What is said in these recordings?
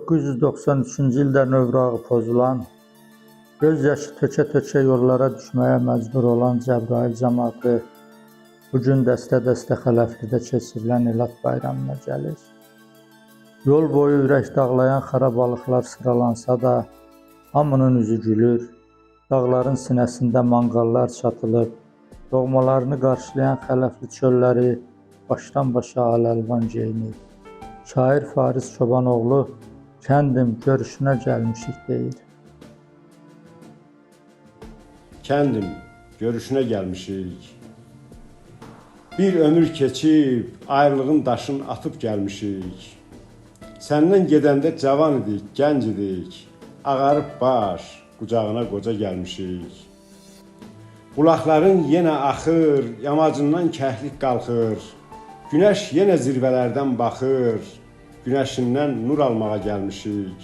1993-cü ildə növrağı pozulan, göz yaşı tökə-tökə yollara düşməyə məcbur olan Cəbrayıl cəmaatı bugün dəstə-dəstə Xələflidə keçirilən Elad bayramına gəlir. Yol boyu ürək dağlayan xarabalıqlar sıralansa da, hamının üzü gülür, dağların sinəsində manqallar çatılıb, doğmalarını qarşılayan Xələfli çölləri başdan başa aləlvan geyinir. Şair Fariz Çobanoğlu kəndim görüşünə gəlmişik deyir. Kəndim görüşünə gəlmişik. Bir ömür keçib, ayrılığın daşını atıb gəlmişik. Səndən gedəndə cavan idik, gənc idik. Ağarıb baş, qucağına qoca gəlmişik. Bulaqların yenə axır, yamacından kəhlik qalxır. Günəş yenə zirvələrdən baxır, günəşindən nur almağa gəlmişik.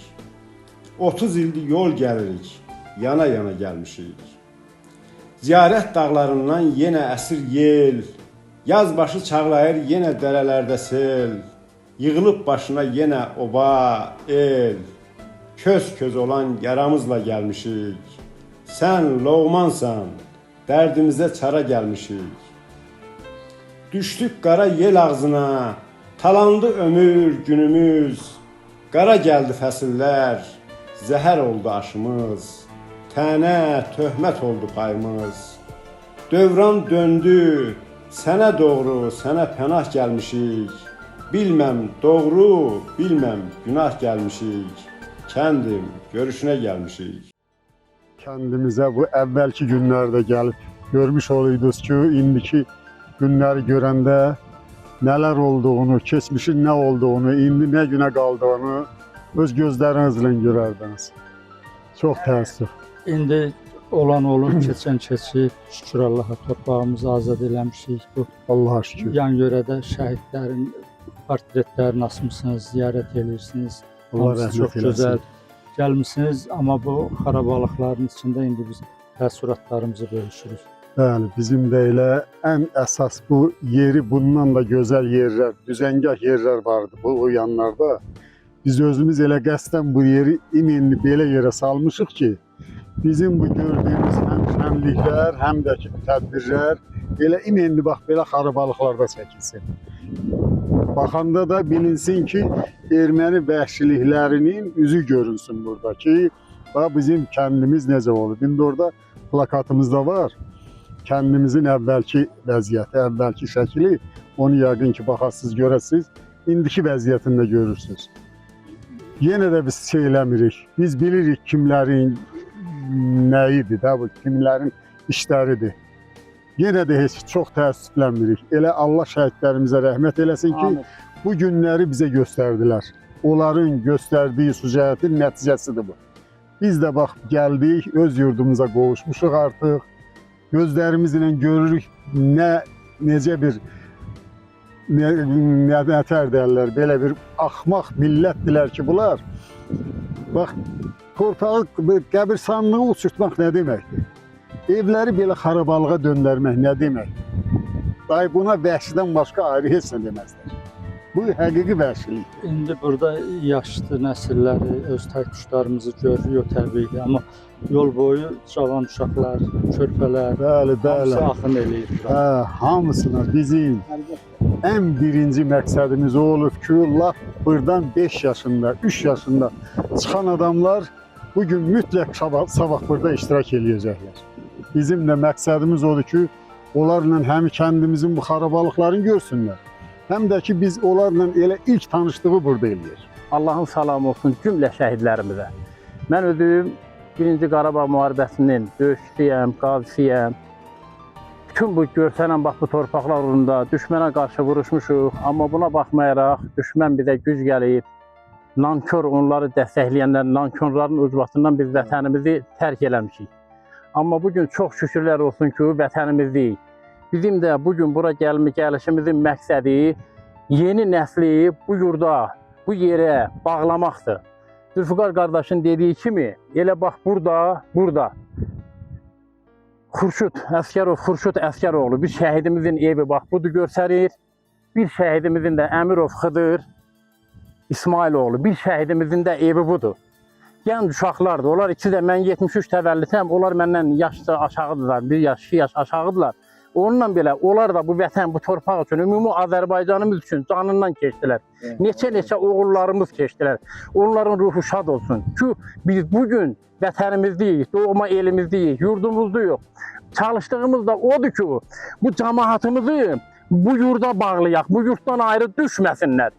30 ildir yol gəlirik, yana-yana gəlmişik. Ziyarət dağlarından yenə əsir yel, yaz başı çağlayır yenə dərələrdə sel. Yığılıb başına yenə oba, el, köz-köz olan yaramızla gəlmişik. Sən Loğmansan, dərdimizə çara gəlmişik. Düşdük qara yel ağzına, talandı ömür günümüz. Qara gəldi fəsillər, zəhər oldu aşımız. Tənə, töhmət oldu payımız. Dövran döndü, sənə doğru, sənə pənah gəlmişik. Bilməm doğru, bilməm günah gəlmişik. Kəndim görüşünə gəlmişik. Kəndimizə bu əvvəlki günlərdə gəlib görmüş olaydınız ki, indiki günləri görəndə nələr olduğunu, keçmişin nə olduğunu, indi nə günə qaldığını öz gözlərinizlə görərdiniz. Çox təəssüf. İndi olan olub, keçən keçib, şükür Allaha torpağımızı azad eləmişik. Bu Allaha şükür. yan yörədə şəhidlərin portretlərini asmışsınız, ziyarət edirsiniz. Allah rəhmət çox eləsin. gözəl gəlmişsiniz, amma bu xarabalıqların içində indi biz təəssüratlarımızı bölüşürük. Bəli, bizim də elə ən əsas bu yeri bundan da gözəl yerlər, düzəngah yerlər vardı bu o yanlarda. Biz özümüz elə qəsdən bu yeri iminli belə yerə salmışıq ki, bizim bu gördüyümüz həm şənliklər, həm də ki tədbirlər elə iminli bax belə xarabalıqlarda çəkilsin. Baxanda da bilinsin ki, erməni vəhşiliklərinin üzü görünsün burada ki, bax bizim kəndimiz necə olub. İndi orada plakatımız da var. Kəndimizin əvvəlki vəziyyəti, əvvəlki şəkili, onu yəqin ki, baxasınız, görəsiniz, indiki vəziyyətini də görürsünüz. Yenə də biz şey eləmirik, biz bilirik kimlərin nəyidir, də, bu kimlərin işləridir. Yenə də heç çox təəssüflənmirik. Elə Allah şəhidlərimizə rəhmət eləsin ki, bu günləri bizə göstərdilər. Onların göstərdiyi sücətin nəticəsidir bu. Biz də bax, gəldik, öz yurdumuza qovuşmuşuq artıq. Gözlərimizlə görürük necə bir nətər deyərlər, belə bir axmaq millətdirlər ki, bunlar. Bax, torpağı qəbirstanlığı uçurtmaq nə deməkdir? Evləri belə xarabalığa döndərmək nə deməkdir? Day buna vəhşidən başqa ayrı heç nə deməzlər. Bu həqiqi vəhşilikdir. İndi burada yaşlı nəsilləri, öz tərküşlərimizi görürük, təbiidir. Amma yol boyu cavan uşaqlar, körpələr, hamısı axın eləyir. Hə, hamısına bizim ən birinci məqsədimiz o olub ki, lap buradan 5 yaşında, 3 yaşında çıxan adamlar bugün mütləq sabah burada iştirak eləyəcəklər. Bizim də məqsədimiz odur ki, onlarla həm kəndimizin bu xarabalıqlarını görsünlər, həm də ki, biz onlarla elə ilk tanışlığı burada eləyir. Allahın salamı olsun cümlə şəhidlərimizə. Mən özüm 1-ci Qarabağ müharibəsinin döyüşçüyəm, qazisiyəm. Bütün bu görsənən bax bu torpaqlar uğrunda düşmənə qarşı vuruşmuşuq. Amma buna baxmayaraq düşmən bizə güc gəlib. Nankör onları dəstəkləyənlər, nankorların ucbatından biz vətənimizi tərk eləmişik. Amma bugün çox şükürlər olsun ki, vətənimizdik. Bizim də bugün bura gəlişimizin məqsədi yeni nəsli bu yurda, bu yerə bağlamaqdır. Zülfüqar qardaşın dediyi kimi, elə bax burada Xurşud Əskəroğlu, bir şəhidimizin evi bax budur göstərir. Bir şəhidimizin də Əmirov Xıdır İsmailoğlu. Bir şəhidimizin də evi budur. Gənc uşaqlardır. Onlar ikisi də mən 73 təvəllüdəm. Onlar məndən yaşca aşağıdırlar. 1 yaş, 2 yaş aşağıdırlar. Onunla belə onlar da bu vətən, bu torpaq üçün, ümumi Azərbaycanımız üçün canından keçdilər. Neçə oğullarımız keçdilər. Onların ruhu şad olsun. Ki biz bugün vətənimizdəyik, doğma elimizdəyik, yurdumuzdayıq. Çalışdığımız da odur ki, bu cəmaatımızı bu yurda bağlayaq, bu yurtdan ayrı düşməsinlər.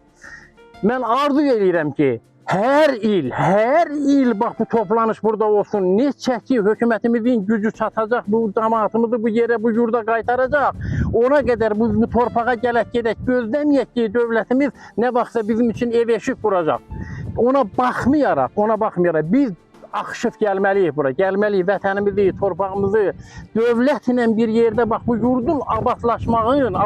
Mən arzu edirəm ki, hər il bax bu toplanış burada olsun. Neçə ki hökumətimizin gücü çatacaq, bu cəmaatımızı bu yerə, bu yurda qaytaracaq. Ona qədər bu torpağa gələk gedək, gözləməyək ki, dövlətimiz nə vaxtsa bizim üçün ev eşik quracaq. Ona baxmayaraq biz axışıb gəlməliyik bura, gəlməliyik vətənimizi, torpağımızı, dövlətlə bir yerdə bax bu yurdun abadlaşmağın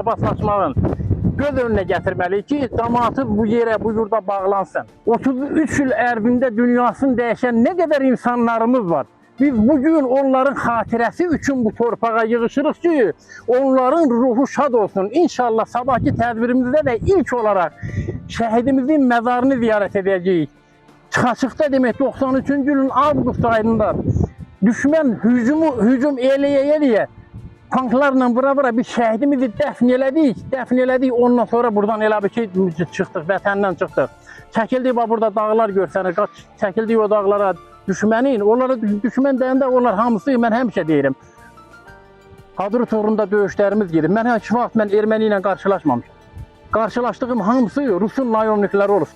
göz önünə gətirməliyik ki, cəmaatı bu yerə, bu yurda bağlansın. 33 il ərzində dünyasını dəyişən nə qədər insanlarımız var. Biz bugün onların xatirəsi üçün bu torpağa yığışırıq ki, onların ruhu şad olsun. İnşallah sabahki tədbirimizdə də ilk olaraq şəhidimizin məzarını ziyarət edəcəyik. Çıxaçıqda demək 93-cü ilin avqust ayında düşmən hücum eləyə tanklarla vura bir şəhidimizi dəfn elədik. Ondan sonra buradan elə bir ki çıxdıq, vətəndən çıxdıq. Çəkildik burada dağlar görsənir, çəkildik o dağlara düşmənin. Onlara düşmən deyəndə onlar hamısı mən həmişə deyirəm. Hadrut uğrunda döyüşlərimiz gedir. Mən heç vaxt erməni ilə qarşılaşmamışam. Qarşılaşdığım hamısı Rusun nayomnikləri olur.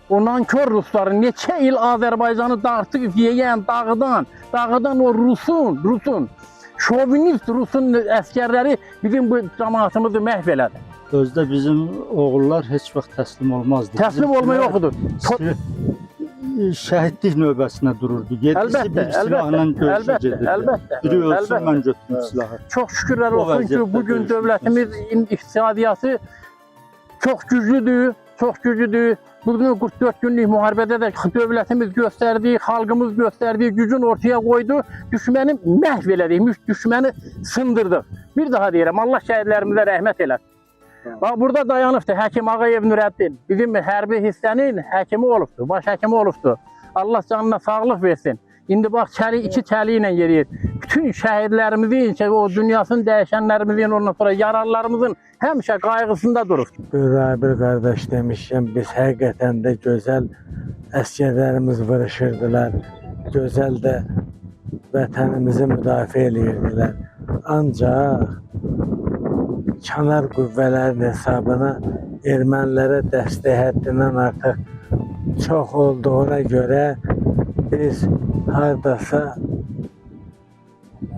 O nankör Rusların neçə il Azərbaycanı dartıb yeyən dağıdan o Rusun, şovinist Rusun əskərləri bizim bu cəmaatımızı məhv elədi. Özdə bizim oğullar heç vaxt təslim olmazdı. Təslim olma yoxdur. Şəhidlik növbəsinə dururdu. Gedisi bir silahla döyüşə gedirdi. Əlbəttə. Biri ölsün, mən götürüm silahı. Çox şükürlər olsun ki, bugün dövlətimiz iqtisadiyyatı çox güclüdür. Bugün 44 günlük müharibədə də dövlətimiz göstərdi, xalqımız göstərdi, gücün ortaya qoydu, düşməni məhv elədik, düşməni sındırdıq. Bir daha deyirəm, Allah şəhidlərimizə rəhmət eləsin. Burada dayanıbdır Həkim Ağayev Nürəddin, bizim hərbi hissənin həkimi olubdur, baş həkimi olubdur. Allah canına sağlıq versin. İndi bax, iki çəli ilə yeriyir. Bütün şəhidlərimizin, o dünyasını dəyişənlərimizin, ondan sonra yararlarımızın həmişə qayğısında durur. Bir qardaş demişkən, biz həqiqətən də gözəl əskərlərimiz vuruşurdular. Gözəl də vətənimizi müdafiə edirdilər. Ancaq kənar qüvvələrin hesabına ermənilərə dəstək həddindən artıq çox olduğuna görə biz hardasa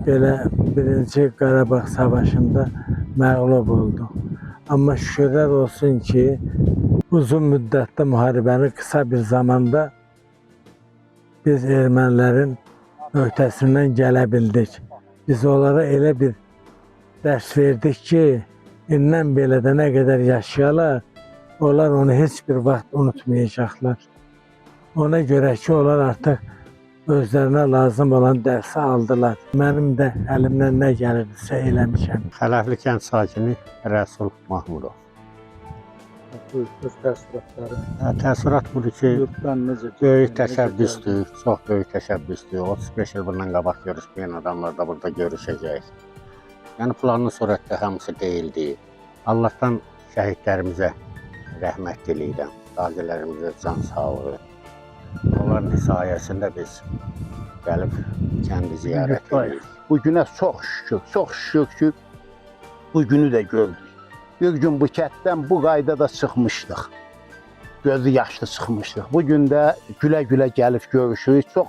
belə 1-ci Qarabağ savaşında məğlub olduq. Amma şükürlər olsun ki, uzun müddətli müharibəni qısa bir zamanda biz ermənilərin öhdəsindən gələ bildik. Biz onlara elə bir dərs verdik ki, indən belə də nə qədər yaşayalar, onlar onu heç bir vaxt unutmayacaqlar. Ona görə ki, onlar artıq özlərinə lazım olan dərsi aldılar. Mənim də əlimdən nə gəlirdisə eləmişəm. Xələfli kənd sakini Rəsul Mahmudov. Öz təəssüratları. Təəssürat budur ki, Yurtdan necə? böyük təşəbbüsdür, çox böyük təşəbbüsdür. 35 il bundan qabaq görüşməyən adamlar da burada görüşəcək. Yəni planlı surətdə hamısı deyildi. Allahdan şəhidlərimizə rəhmət diləyirəm, qazilərimizə can sağlığı. Onların sayəsində biz gəlib kəndi ziyarət edirik. Bu günə çox şükür ki, bu günü də gördük. Bir gün bu kətdən bu qaydada çıxmışdıq. Gözü yaşlı çıxmışdıq. Bu gün də gülə-gülə gəlib görüşürük. Çox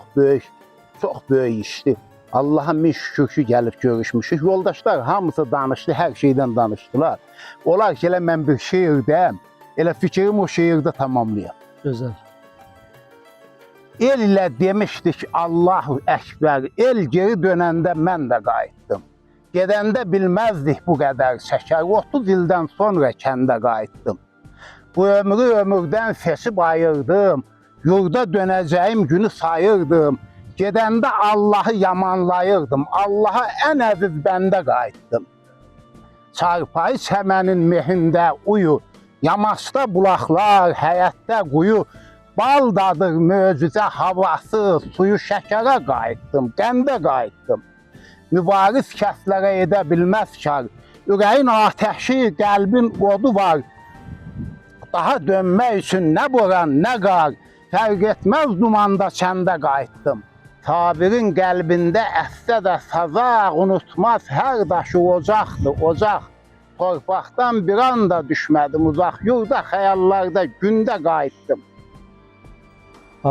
böyük işdir. Allah'a min şükür ki, gəlib görüşmüşük. Yoldaşlar hamısı danışdı, hər şeydən danışdılar. Olar ki, elə mən bir şeirdəyəm, elə fikrimi o şeirdə tamamlayam. Gözəl. El ilə demişdik Allahu Əkbər, el geri dönəndə mən də qayıtdım. Gedəndə bilməzdik bu qədər çəkər, 30 ildən sonra kəndə qayıtdım. Bu ömrü ömürdən seçib ayırdım, yurda dönəcəyim günü sayırdım. Gedəndə Allahı yamanlayırdım, Allaha ən əziz bəndə qayıtdım. Çarpayı çəmənin mehində uyu, Yamaçda bulaqlar, həyətdə quyu, bal dadır, möcüzə havası, suyu şəkərə qayıtdım, qəndə qayıtdım. Mübariz kəslərə edə bilməz kar, ürəyin atəşi, qəlbin odu var. Daha dönmək üçün nə boran, nə qar, fərq etməz dumanda kəndə qayıtdım. Sabirin qəlbində əssə də sazaq, unutmaz hər daşı ocaqdır, ocaq. Torpaqdan bir anda düşmədim uzaq, yurda, xəyallarda, gündə qayıtdım.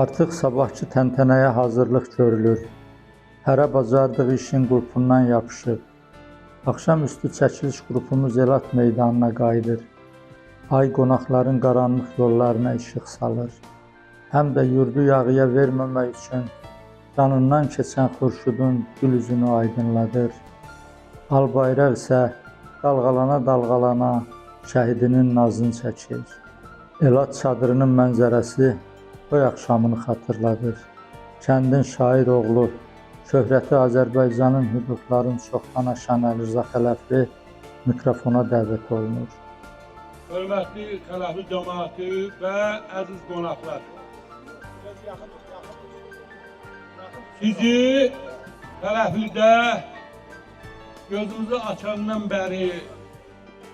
Artıq sabahçı təntənəyə hazırlıq görülür. Hərə bacardığı işin qrupundan yapışıb. Axşamüstü çəkiliş qrupumuz Elat meydanına qayıdır. Ay qonaqların qaranlıq yollarına işıq salır. Həm də yurdu yağıya verməmək üçün canından keçən Xurşudun gül üzünü aydınladır. Al bayraq isə dalğalana-dalğalana şəhidinin nazını çəkir. Elat çadırının mənzərəsi toy axşamını xatırladır. Kəndin şair oğlu, şöhrəti Azərbaycanın hüdudlarını çoxdan aşan Əlirza Xələfli mikrofona dəvət olunur. Hörmətli Xələfli cəmaatı və əziz qonaqlar. Sizi Xələflidə gözümüzü açandan bəri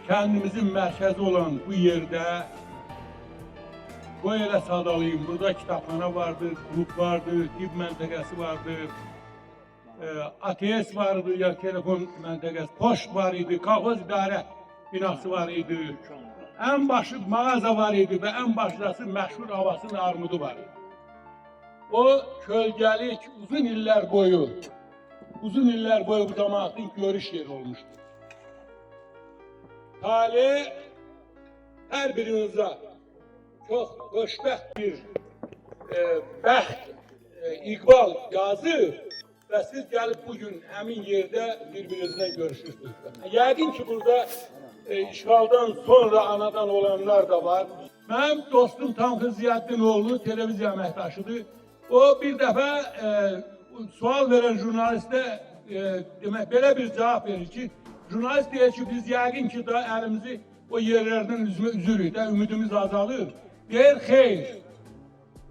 kəndimizin mərkəzi olan bu yerdə bu elə sadalayım. Burada kitabxana vardır, qrup vardır, tibb məntəqəsi vardır, ATS vardı, ya telefon məntəqəsi, poşt var idi, kolxoz idarə binası var idi. Ən başı mağaza var idi və ən başlısı məşhur havasının armudu var idi. O kölgəlik uzun illər boyu bu cəmaatın görüş yeri olmuşdur. Talih hər birinizə çox xoşbəxt bir bəxt, iqbal yazır və siz gəlib bugün həmin yerdə bir-birinizlə görüşürsünüz. Yəqin ki, burada işğaldan sonra anadan olanlar da var. Mənim dostum Tanxı Ziyaddin oğlu televiziya əməkdaşıdır. O bir dəfə sual verən jurnalistə demək belə bir cavab verir ki, jurnalist deyir ki, biz yəqin ki, da əlimizi o yerlərdən üzürük də, ümidimiz azalır. Deyir, xeyr,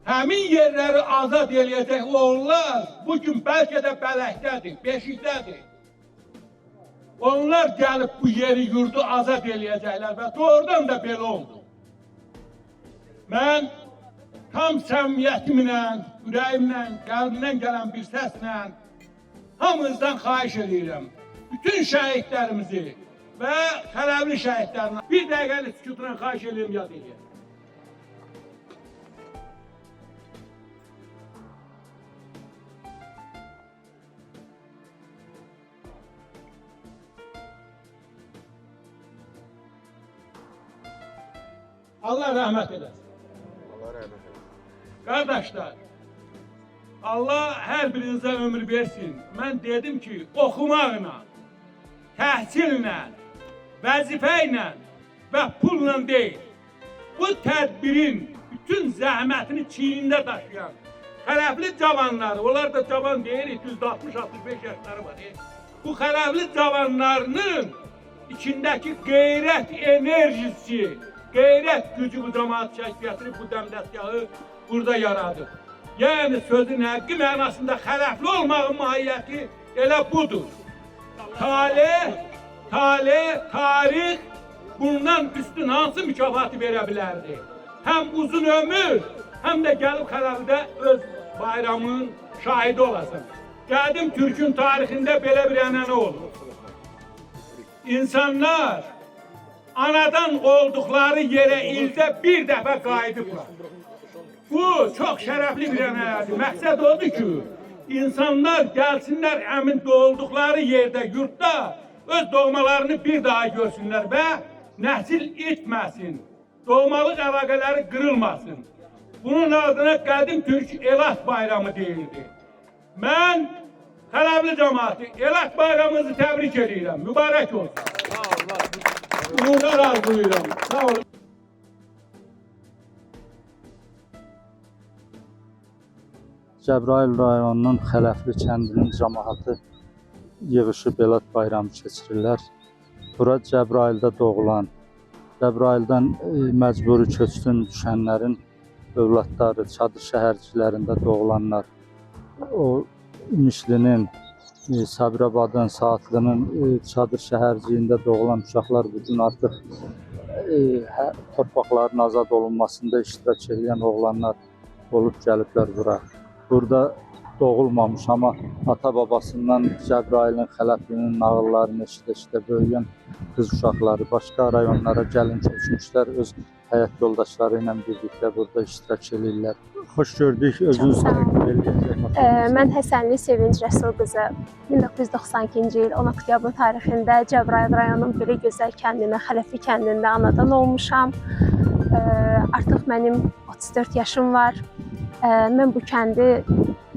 həmin yerləri azad eləyəcək oğullar bugün bəlkə də Bələkdədir, Beşikdədir. Onlar gəlib bu yeri, yurdu azad eləyəcəklər və doğrudan da belə oldu. Mən tam səmimiyyətimlə, ürəyimlə, qəlbimdən gələn bir səslə hamınızdan xahiş edirəm. Bütün şəhidlərimizi və Xələfli şəhidlərini bir dəqiqəlik sükutuna xahiş edirəm, yad edir. Allah rəhmət eləsin. Qardaşlar, Allah hər birinizə ömür versin. Mən dedim ki, oxumaqla, təhsillə, vəzifə ilə və pulla deyil, bu tədbirin bütün zəhmətini çiynində daşıyan Xələfli cavanları, onlar da cavan deyil, 260-65 yaşları var. Bu Xələfli cavanlarının içindəki qeyrət enerjisi, qeyrət gücü bu cəmaat gətirib bu dəmdəstgahı burada yaradır. Yəni sözün həqqi mənasında Xələfli olmağın mahiyyəti elə budur. Tarix bundan üstün hansı mükafatı verə bilərdi? Həm uzun ömür, həm də gəlib Xələflidə öz bayramının şahidi olasın. Qədim Türkün tarixində belə bir ənənə olur. İnsanlar anadan oldukları yerə ildə bir dəfə qayıdıblar. Bu çox şərəfli bir ənənədir. Məqsəd odur ki, insanlar gəlsinlər əmin doğulduqları yerdə, yurtda öz doğmalarını bir daha görsünlər və nəsil itməsin, doğmalıq əlaqələri qırılmasın. Bunun adına qədim Türk Elat bayramı deyildi. Mən Xələfli cəmaatı Elat bayramımızı təbrik edirəm. Mübarək olsun. Uğurlar arzulayıram. Sağ olun. Cəbrayıl rayonunun Xələfli kəndinin cəmaatı yığışıb Elat bayramı keçirirlər. Bura Cəbrayılda doğulan Cəbrayıldan məcburi köçkün düşənlərin övladları, çadır şəhərciklərində doğulanlar, o Mişlinin, Sabirabadın, Saatlının çadır şəhərciyində doğulan uşaqlar bugün artıq torpaqların azad olunmasında iştirak edən oğlanlar olub gəliblər bura. Burada doğulmamış ama ata-babasından Cəbrayılın, Xələflinin nağıllarını eşidə böyüyən qız uşaqları başqa rayonlara gəlin köçmüşlər, öz həyat yoldaşları ilə birlikdə burada iştirak edirlər. Xoş gördük, özünüz təqdim edəcək. Mən Həsənli Sevinc Rəsul qızı 1992-ci il 10 oktyabr tarixində Cəbrayıl rayonunun belə gözəl kəndində, Xələfli kəndində anadan olmuşam. Artıq mənim 34 yaşım var. Mən bu kəndi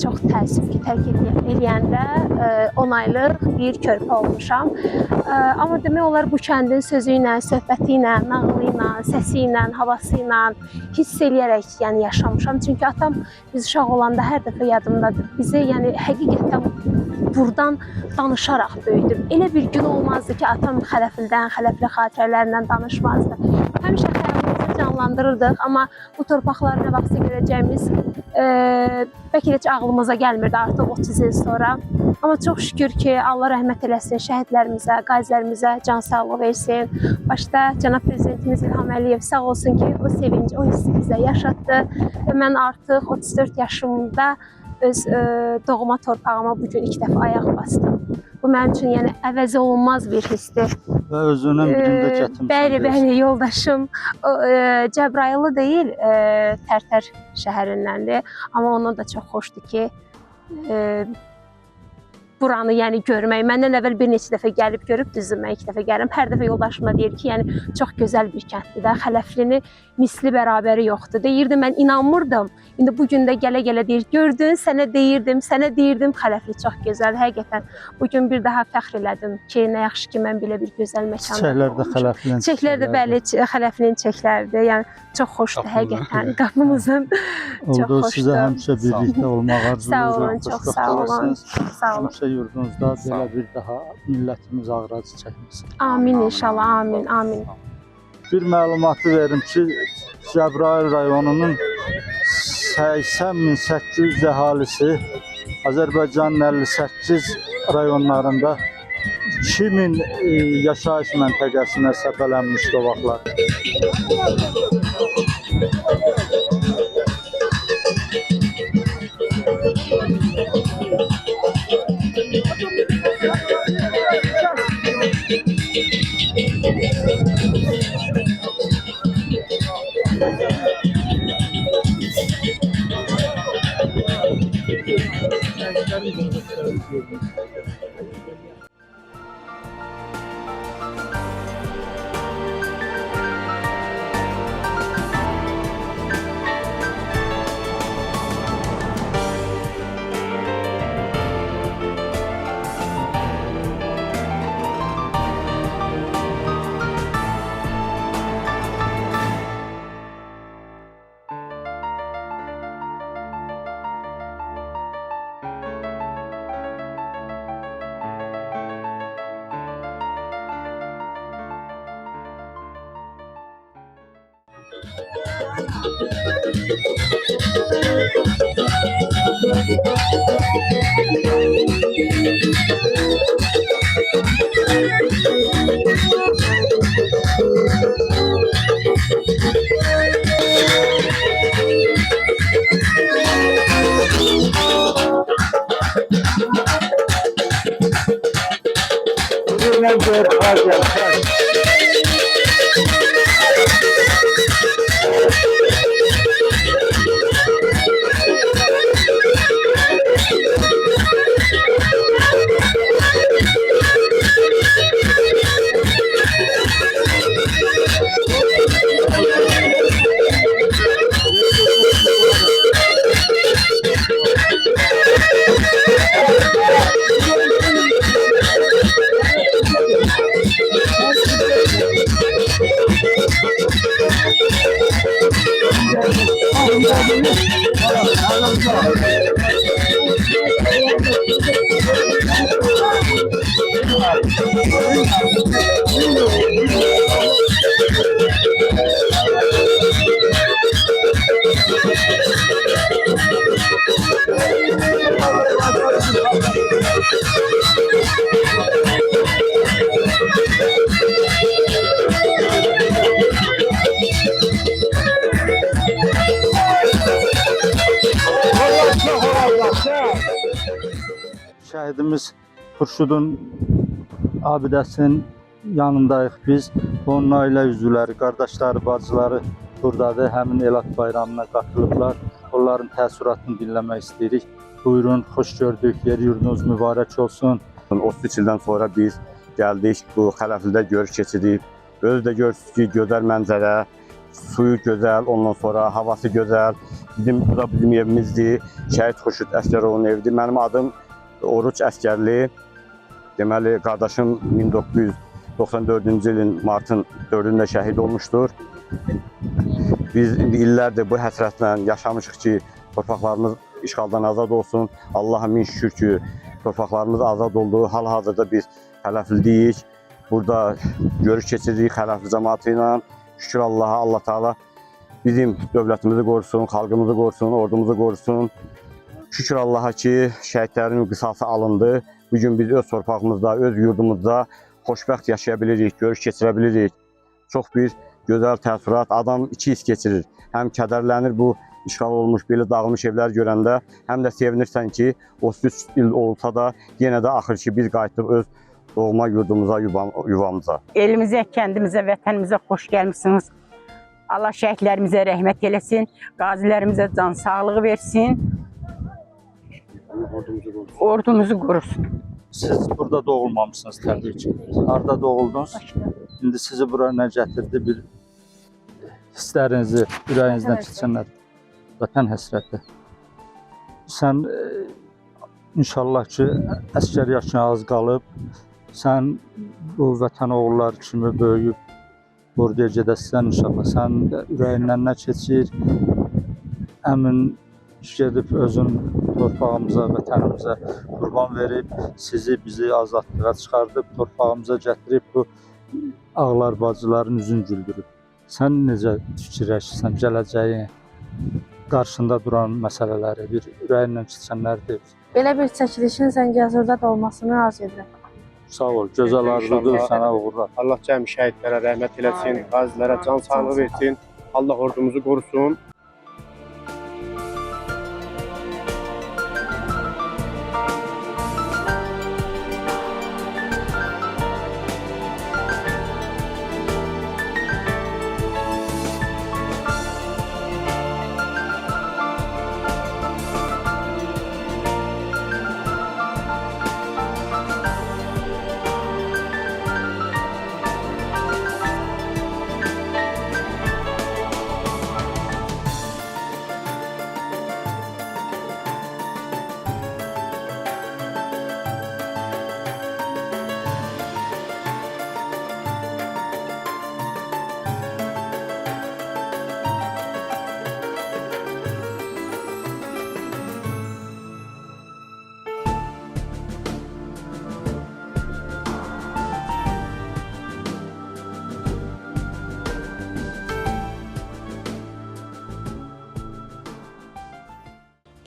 çox təəssüf ki, tərk eləyəndə 10 aylıq bir körpə olmuşam. Amma demək olar bu kəndin sözü ilə, söhbəti ilə, nağılı ilə, səsi ilə, havası ilə hiss eləyərək yəni yaşamışam. Çünki atam biz uşaq olanda hər dəfə yadımdadır. Bizi yəni həqiqətən buradan danışaraq böyüdüm. Elə bir gün olmazdı ki, atam Xələfildən, Xələfli xatirələrindən danışmazdı. Həmişə xəyalımızı canlandırırdıq, amma bu torpaqlara nə vaxtsa gələcəyimiz bəlkə heç ağlımıza gəlmirdi artıq 30 il sonra. Amma çox şükür ki, Allah rəhmət eləsin şəhidlərimizə, qazilərimizə can sağlığı versin. Başda cənab prezidentimiz İlham Əliyev sağ olsun ki, o sevinci, o hissi bizə yaşatdı. Və mən artıq 34 yaşımda öz doğma torpağıma bugün ilk dəfə ayaq bastım. Bu mənim üçün yəni əvəzi olunmaz bir hissdir. Və özünün birində gətirmişəm. Bəli, yoldaşım Cəbrayılı deyil, Tərtər şəhərindəndir. Amma ondan da çox xoşdur ki, buranı yəni görmək. Məndən əvvəl bir neçə dəfə gəlib görüb, düzdür, mən 2 dəfə gəlirəm. Hər dəfə yoldaşıma deyir ki, yəni çox gözəl bir kənddir də, Xələflini misli bərabəri yoxdur. Deyirdim, mən inanmırdım. İndi bu gün də gələ-gələ deyir, gördün, sənə deyirdim, Xələfli çox gözəl. Həqiqətən bugün bir daha fəxr elədim ki, nə yaxşı ki, mən belə bir gözəl məkanda Çiçəklər də Xələflinin çiçəklər də bəli, Xələflinin çiçəkləridir. Yəni çox xoşdur həqiqətən qapımızın. Çox oldu. xoşdur. Sizə həmişə birlikdə olmaq arzulayırıq. Sağ olun, çox sağ olun. Sağ olun. Həmişə yurdunuzda belə bir daha millətimiz ağracı çəkməsin. Amin inşallah, amin, amin. Bir məlumatı verim ki, Cəbrayıl rayonunun 80.800 əhalisi Azərbaycanın 58 rayonlarında 2000 yaşayış məntəqəsinə səpələnmişdi o vaxtlar. Şəhidimiz Xurşudun abidəsinin yanındayıq biz. Onun ailə üzvləri, qardaşları, bacıları buradadır. Həmin Elad bayramına qatılıblar. Onların təəssüratını dinləmək istəyirik. Buyurun, xoş gördük. Yer yurdunuz mübarək olsun. 33 ildən sonra biz gəldik, bu Xələflidə görüş keçirdik. Özü də görürsünüz ki, gözəl mənzərə, suyu gözəl, ondan sonra havası gözəl. Bu da bizim evimizdir. Şəhid Xurşud Əsgərovun evidir. Mənim adım Oruç Əsgərli. Deməli, qardaşım 1994-cü ilin martın 4-də şəhid olmuşdur. Biz illərdir bu həsrətlə yaşamışıq ki, torpaqlarımız işğaldan azad olsun. Allah'a min şükür ki, torpaqlarımız azad oldu. Hal-hazırda biz Xələflidəyik. Burada görüş keçiririk Xələfli cəmaatı ilə. Şükür Allah'a, Allah Teala bizim dövlətimizi qorusun, xalqımızı qorusun, ordumuzu qorusun. Şükür Allah'a ki, şəhidlərin qisası alındı. Bugün biz öz torpağımızda, öz yurdumuzda xoşbəxt yaşaya bilirik, görüş keçirə bilirik. Çox bir gözəl təəssürat, adam iki his keçirir. Həm kədərlənir bu işğal olmuş, belə dağılmış evlər görəndə, həm də sevinirsən ki, 33 il olsa da yenə də axır ki, biz qayıtdıq öz doğma yurdumuza, yuvamıza. Elimizə, kəndimizə, vətənimizə xoş gəlmişsiniz. Allah şəhidlərimizə rəhmət eləsin, qazilərimizə can sağlığı versin, ordumuzu qorusun. Siz burada doğulmamışsınız təbii ki. Harada doğuldunuz? İndi sizi bura nə gətirdi? Bir hisslərinizi, ürəyinizdən keçənlər. Vətən həsrəti. Sən inşallah ki, əsgər yaşına az qalıb, sən bu vətən oğulları kimi böyüyüb orduya gedəsən inşallah. Sən ürəyindən nə keçir? Əmin gedib özün torpağımıza, vətənimizə qurban verib, sizi, bizi azadlığa çıxardıb, torpağımıza gətirib, bu ağlar bacıların üzün güldürüb. Sən necə fikirləşirsən gələcəyi, qarşında duran məsələləri, bir ürəyindən keçənlərdir? Belə bir çəkilişin Zəngəzurda da olmasını arzu edirəm. Sağ ol, gözəl arzudur, sənə uğurlar. Allah cəmi şəhidlərə rəhmət eləsin, qazilərə can sağlığı versin, Allah ordumuzu qorusun.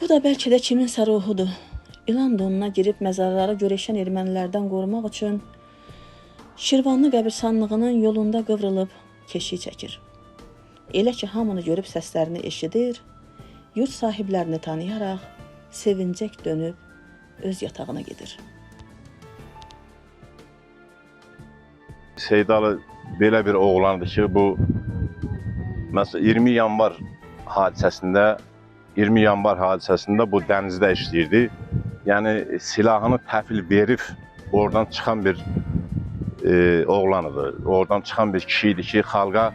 Bu da bəlkə də kiminsə ruhudur. İlan donuna girib məzarlara görəşən ermənilərdən qorumaq üçün Şirvanlı qəbirstanlığının yolunda qıvrılıb keşik çəkir. Elə ki, hamını görüb səslərini eşidir, yurt sahiblərini tanıyaraq sevincək dönüb öz yatağına gedir. Seydalı belə bir oğlandır ki, bu məsələn 20 yanvar hadisəsində bu dənizdə işləyirdi. Yəni silahını təhvil verib oradan çıxan bir oğlanıdır. Oradan çıxan bir kişi idi ki, xalqa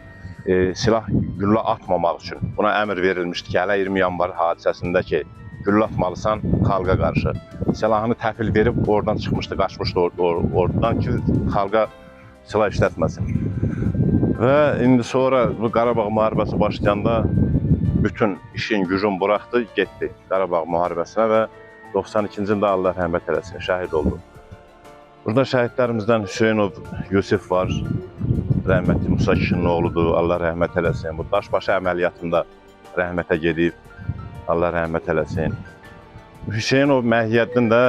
silah güllə atmamaq üçün. Buna əmr verilmişdi ki, hələ 20 yanvar hadisəsində ki, güllə atmalısan xalqa qarşı. Silahını təhvil verib oradan çıxmışdı, qaçmışdı oradan ki, xalqa silah işlətməsin. Və indi sonra bu Qarabağ müharibəsi başlayanda bütün işin gücün buraxdı, getdi Qarabağ müharibəsinə və 92-ci ildə Allah rəhmət eləsin, şəhid oldu. Burada şəhidlərimizdən Hüseynov Yusif var, rəhmətli Musa kişinin oğludur, Allah rəhmət eləsin. Bu daşbaşı əməliyyatında rəhmətə gedib, Allah rəhmət eləsin. Hüseynov Məhiyyəddin də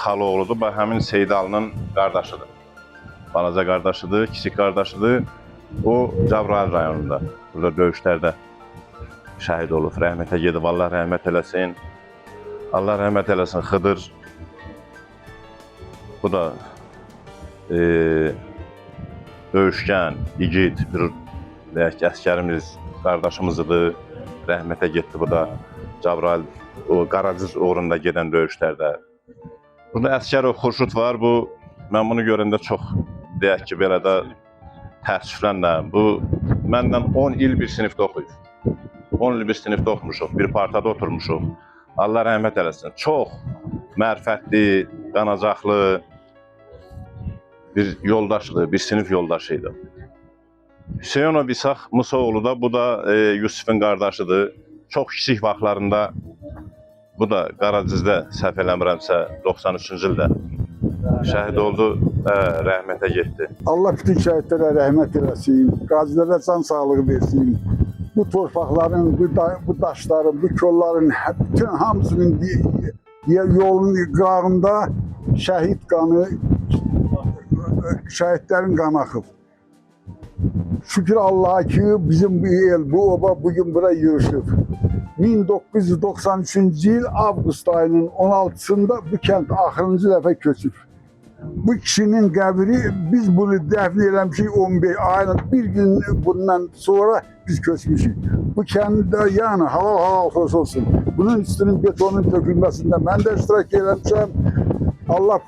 xalı oğludur, həmin Seydalının qardaşıdır. Balaca qardaşıdır, kiçik qardaşıdır. O Cəbrayıl rayonunda, burada döyüşlərdə şəhid olub, rəhmətə gedib, Allah rəhmət eləsin. Allah rəhmət eləsin, Xıdır Bu da döyüşkən, igid bir deyək ki, əskərimiz, qardaşımız idi. Rəhmətə getdi bu da. Cəbrayıl o Qaracız uğrunda gedən döyüşlərdə. Burada əskər Xurşud var. Bu mən bunu görəndə çox deyək ki, belə də təəssüflənirəm. Bu məndən 10 il bir sinifdə oxuyub. 10 il bir sinifdə oxumuşuq, bir partada oturmuşuq. Allah rəhmət eləsin. Çox mərifətli, qanacaqlı bir yoldaşdır, bir sinif yoldaşı idi. Hüseynov İsaq Musaoğlu da, bu da Yusifin qardaşıdır. Çox kiçik vaxtlarında, bu da Qaracızda səhv eləmirəmsə 93-cü ildə şəhid oldu, rəhmətə getdi. Allah bütün şəhidlərə rəhmət eləsin, qazilərə can sağlığı versin. Bu torpaqların, bu daşların, bu kolların bütün hamısının yolun qırağında şəhid qanı, şəhidlərin qanı axıb. Şükür Allah'a ki bizim bu el, bu oba bugün buraya yığışıb. 1993-cü il avqust ayının 16-sında bu kənd axırıncı dəfə köçüb. Bu kişinin qəbri, biz bunu dəfn eləmişik 15 ayın, bir gün bundan sonra biz köçmüşük. Bu kəndə yəni halal xoş olsun. Bunun üstünün betonun tökülməsində mən də iştirak eləmişəm. Allah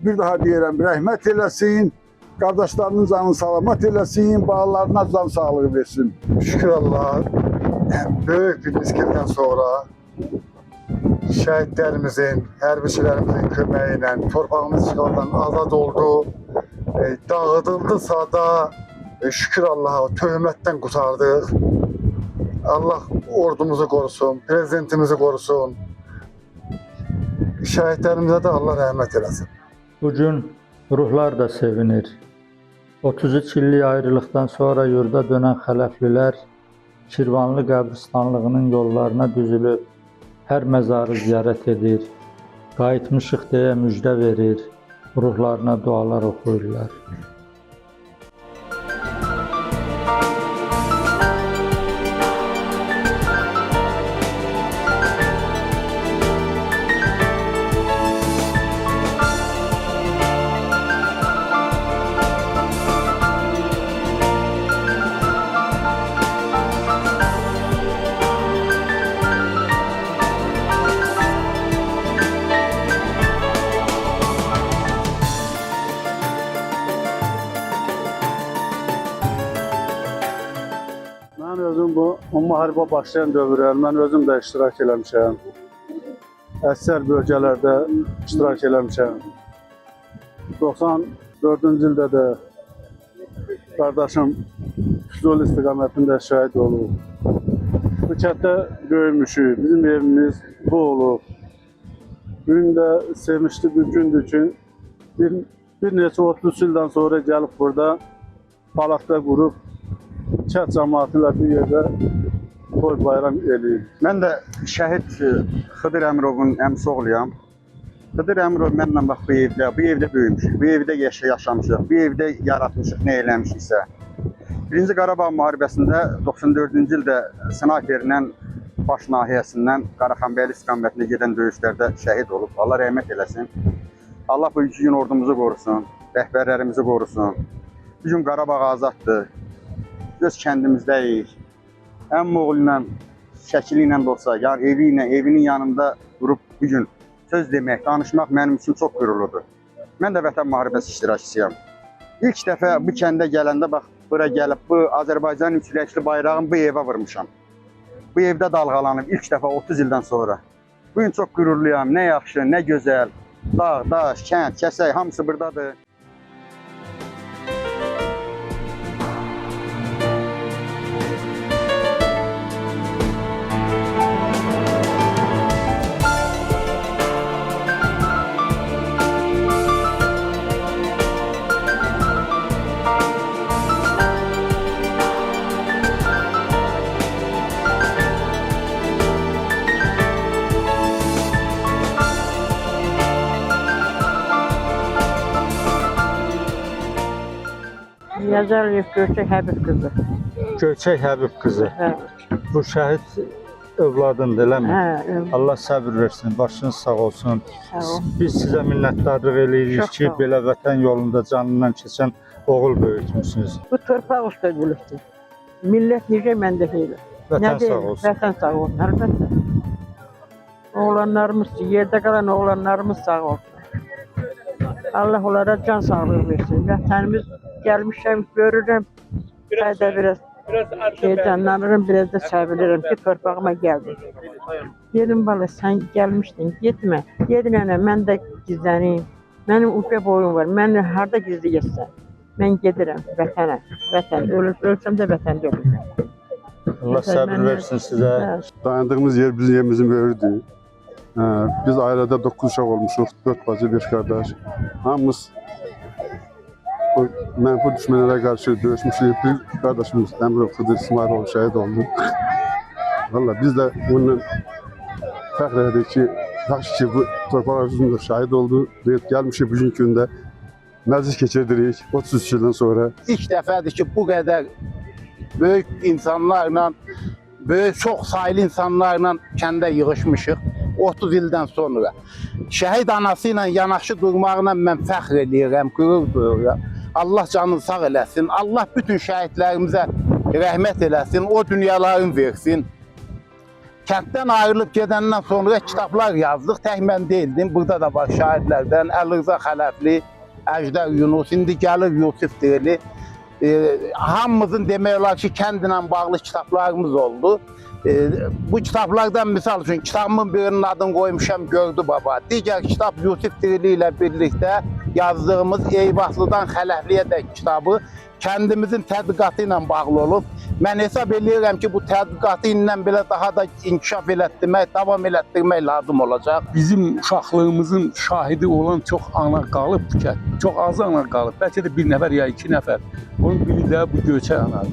bir daha deyirəm, rəhmət eləsin. Qardaşlarının canını salamat eləsin, bağlarına can sağlığı versin. Şükür Allah'a, böyük bir miskildən sonra şəhidlərimizin, hərbiçilərimizin köməyi ilə torpağımız işğaldan azad oldu. Dağıdıldısa da şükür Allah'a töhmətdən qurtardıq. Allah ordumuzu qorusun, prezidentimizi qorusun. Şəhidlərimizə də Allah rəhmət eləsin. Bugün ruhlar da sevinir. 33 illik ayrılıqdan sonra yurda dönən xələflilər Şirvanlı qəbristanlığının yollarına düzülüb, hər məzarı ziyarət edir, qayıtmışıq deyə müjdə verir, ruhlarına dualar oxuyurlar. O müharibə başlayan dövrlər mən özüm də iştirak eləmişəm. Əksər bölgələrdə iştirak eləmişəm. 94-cü ildə də qardaşım Füzuli istiqamətində şəhid olub. Bu kənddə böyümüşük, bizim evimiz bu olub. Bugün də sevinçli bir gündür ki, bir neçə 30 ildən sonra gəlib burada palaqda qurub kənd cəmaatıyla bir yerdə toy bayram eləyib. Mən də şəhid Xıdır Əmirovun əmisi oğluyam. Xıdır Əmirov mənlə bax bu evdə böyümüşük, bu evdə yaşamışıq, bu evdə yaratmışıq, nə eləmişiksə. Birinci Qarabağ müharibəsində 94-cü ildə snayperlə baş nahiyəsindən Qaraxanbəyli istiqamətində gedən döyüşlərdə şəhid olub. Allah rəhmət eləsin. Allah bu gün ordumuzu qorusun, rəhbərlərimizi qorusun. Bu gün Qarabağ azaddır. Öz kəndimizdəyik. Əmmi oğlu ilə, şəkili ilə də olsa, evi ilə, evinin yanında durub bugün söz demək, danışmaq mənim üçün çox qürurludur. Mən də Vətən müharibəsi iştirakçısıyam. İlk dəfə bu kəndə gələndə, bax, bura gəlib, bu Azərbaycan üçrəkli bayrağını bu evə vurmuşam. Bu evdə dalğalanıb ilk dəfə 30 ildən sonra. Bugün çox qürurluyam, nə yaxşı, nə gözəl. Dağ, daş, kənd, kəsək, hamısı buradadır. Yazarlı Göyçək Həbib qızı. Göyçək Həbib qızı. Bu şəhid övladındır, eləmi? Hə, Allah səbir versin, başınız sağ olsun. sağ ol. Biz sizə minnətdarlıq eləyirik Çox ki, sağ ol. belə vətən yolunda canından keçən oğul böyütmüsünüz. Bu torpaq usta gülüktür. Millət necə məndə elə. Vətən sağ olsun. Vətən sağ olsun, əlbəttə. Oğlanlarımız, yerdə qalan oğlanlarımız sağ olsun. Allah onlara can sağlığı versin. Vətənimiz gəlmişəm, görürəm. Hədə biraz heyecanlanırım, biraz da sevinirim ki, torpağıma gəldim. Dedim, bala, sən gəlmişdin, getmə. Gedin ənə, mən də gizlənim. Mənim uca boyum var, mən harada gizli getsən. Mən gedirəm vətənə. Vətən, ölsəm də vətəndə ölürəm. Allah səbir versin sizə. Dayandığımız yer bizim yerimizin böyrüdür. Biz ailede 9 uşaq olmuşuq, 4 bacı, 1 qardaş. Hamımız bu mənfi düşmənlərə qarşı döyüşmüşük. Bir qardaşımız Əmrov Xıdır İsmailov şəhid oldu. Valla biz də bununla fəxr edirik ki, yaxşı ki bu torpaqlar üzründə şəhid oldu. Gəlmişik bugün gündə məclis keçirdirik 33 ildən sonra. İlk dəfədir ki, bu qədər böyük insanlarla, böyük çox saylı insanlarla kəndə yığışmışıq 30 ildən sonra. Şəhid anası ilə yanaşı durmağına mən fəxr edirəm, qürur duyuram. Allah canını sağ eləsin, Allah bütün şəhidlərimizə rəhmət eləsin, o dünyalarını versin. Kənddən ayrılıb gedəndən sonra kitablar yazdıq, tək mən deyildim. Burada da var şahidlərdən Əli Rza Xələfli, Əjdər Yunus, indi gəlir Yusif Dirili. Hamımızın demək olar ki, kəndlə bağlı kitablarımız oldu. Bu kitablardan misal üçün kitabımın birinin adını qoymuşam Gördü Baba. Digər kitab Yusif Dirili ilə birlikdə yazdığımız Eyvahlıdan Xələfliyədək kitabı kəndimizin tədqiqatı ilə bağlı olub. Mən hesab edirəm ki, bu tədqiqatı ilə belə daha da inkişaf elətdirmək, davam elətdirmək lazım olacaq. Bizim uşaqlığımızın şahidi olan çox ana qalıb ki, çox az ana qalıb. Bəlkə də bir nəfər ya 2 nəfər. Onun biri də bu Göçər anadır.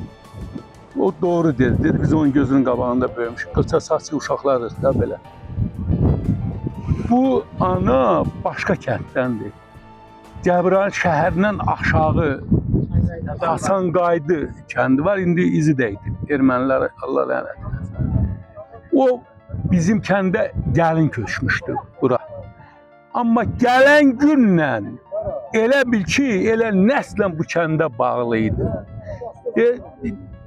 O doğru dedi. Biz onun gözünün qabağında böyümüşük. Qısa saçlı uşaqlarız da belə. Bu ana başqa kənddəndir. Cəbrayıl şəhərindən aşağı Hasan Qaydı kəndi var, indi izi dəydi. Ermənilər Allah lənət eləsin. O bizim kəndə gəlin köçmüşdü bura. Amma gələn günlə elə bil ki, elə nəslən bu kəndə bağlı idi.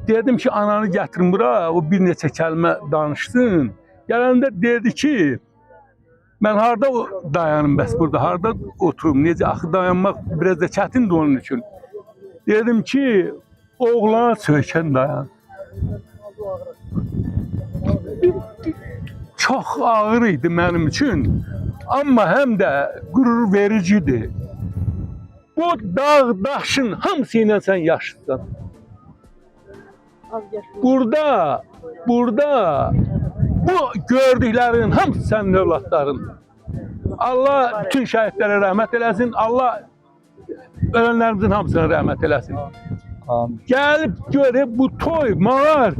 Dedim ki, ananı gətirin bura, o bir neçə kəlmə danışsın. Gələndə dedi ki, mən harada dayanım bəs burada, harada oturum, necə axı dayanmaq biraz da çətindir onun üçün. Dedim ki, oğlana söykən dayan. Çox ağır idi mənim üçün, amma həm də qürur vericidir. Bu dağ, daşın hamısı ilə sən yaşlısan. Burada bu gördüklərin hamısı sənin övladlarındır. Allah bütün şəhidlərə rəhmət eləsin, Allah ölənlərimizin hamısına rəhmət eləsin. Gəlib görüb bu toy, mağar,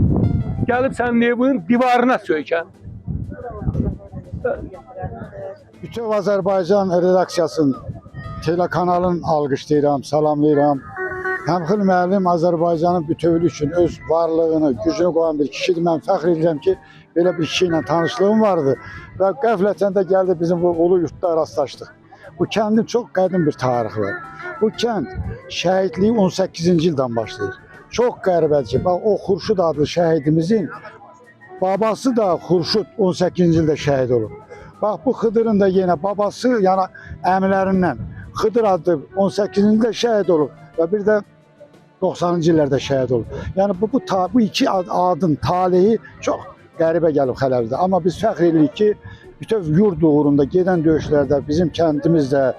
gəlib sənin evinin divarına söykən. Bütün Azərbaycan redaksiyasının, telekanalın alqışlayıram, salamlayıram. Həmxil müəllim Azərbaycanın bütövlüyü üçün öz varlığını, gücünü qoyan bir kişidir. Mən fəxr edirəm ki, belə bir kişi ilə tanışlığım vardı və qəflətən də gəldi bizim bu ulu yurtda rastlaşdıq. Bu kəndin çox qədim bir tarixi var. Bu kənd şəhidliyi 18-ci ildən başlayır. Çox qəribədir ki, bax o Xurşud adlı şəhidimizin babası da Xurşud 18-ci ildə şəhid olub. Bax bu Xıdırın da yenə babası, yəni əmilərindən Xıdır adlı 18-ci ildə şəhid olub və bir də 90-cı illərdə şəhid olub. Yəni bu iki adın taleyi çox qəribə gəlib Xələvdə. Amma biz fəxr edirik ki, bütün yurd uğrunda gedən döyüşlərdə bizim kəndimiz də,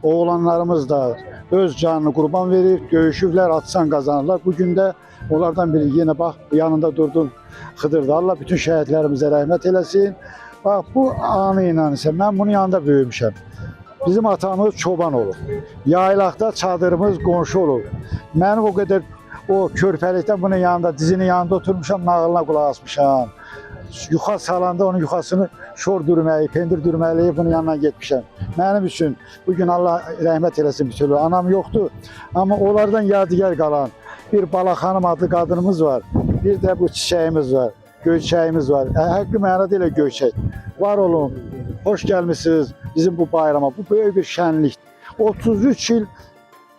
oğlanlarımız da öz canını qurban verib, döyüşüblər, atsan qazanırlar. Bugün də onlardan biri yenə bax yanında durdu Xıdırda. Allah bütün şəhidlərimizə rəhmət eləsin. Bax bu anı ilə isə mən bunun yanında böyümüşəm. Bizim atamız çoban olub. Yaylaqda çadırımız qonşu olub. Mən o qədər o körpəlikdən bunun yanında, dizinin yanında oturmuşam, nağılına qulaq asmışam. Yuxa salanda onun yuxasını şor dürməyi, pendir dürməyi bunun yanına getmişəm. Mənim üçün bugün Allah rəhmət eləsin bir türlü. Anam yoxdur, amma onlardan yadigar qalan bir Bala xanım adlı qadınımız var. Bir də bu çiçəyimiz var. Göyçəyimiz var. Həqiqi mənada elə göyçək. Var olun. Hoş gəlmisiniz bizim bu bayrama. Bu böyük bir şənlikdir. 33 il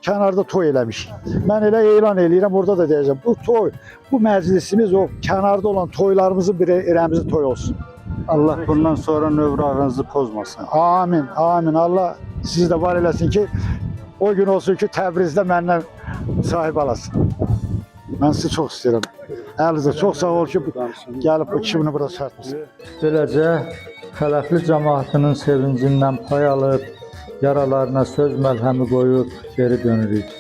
kənarda toy eləmişik. Mən elə elan eləyirəm, orada da deyəcəm. Bu toy, bu məclisimiz o kənarda olan toylarımızın bir eləmizi toy olsun. Allah bundan sonra növrağınızı pozmasın. Amin, amin. Allah sizi də var eləsin ki, o gün olsun ki, Təbrizdə məndən sahib alasın. Mən sizi çox istəyirəm. Əlinizə çox sağ ol ki, gəlib bu kimini burada çarpmışsın. Beləcə Xələfli cəmaatının sevincindən pay alıb, yaralarına söz məlhəmi qoyub geri dönürük.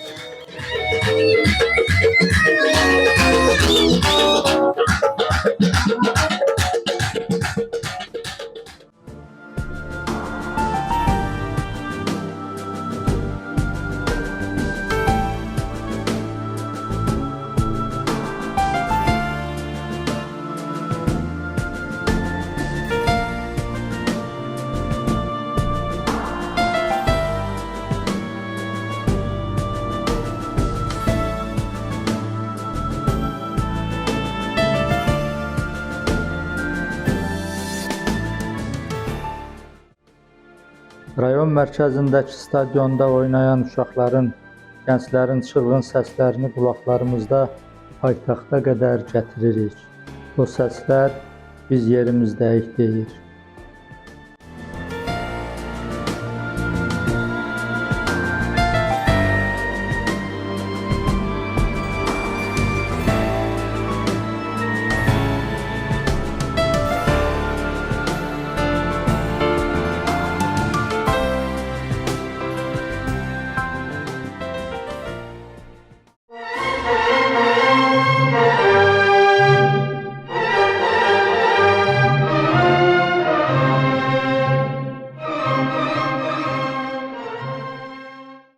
Rayon mərkəzindəki stadionda oynayan uşaqların, gənclərin çılğın səslərini qulaqlarımızda paytaxta qədər gətiririk. O səslər biz yerimizdəyik deyir.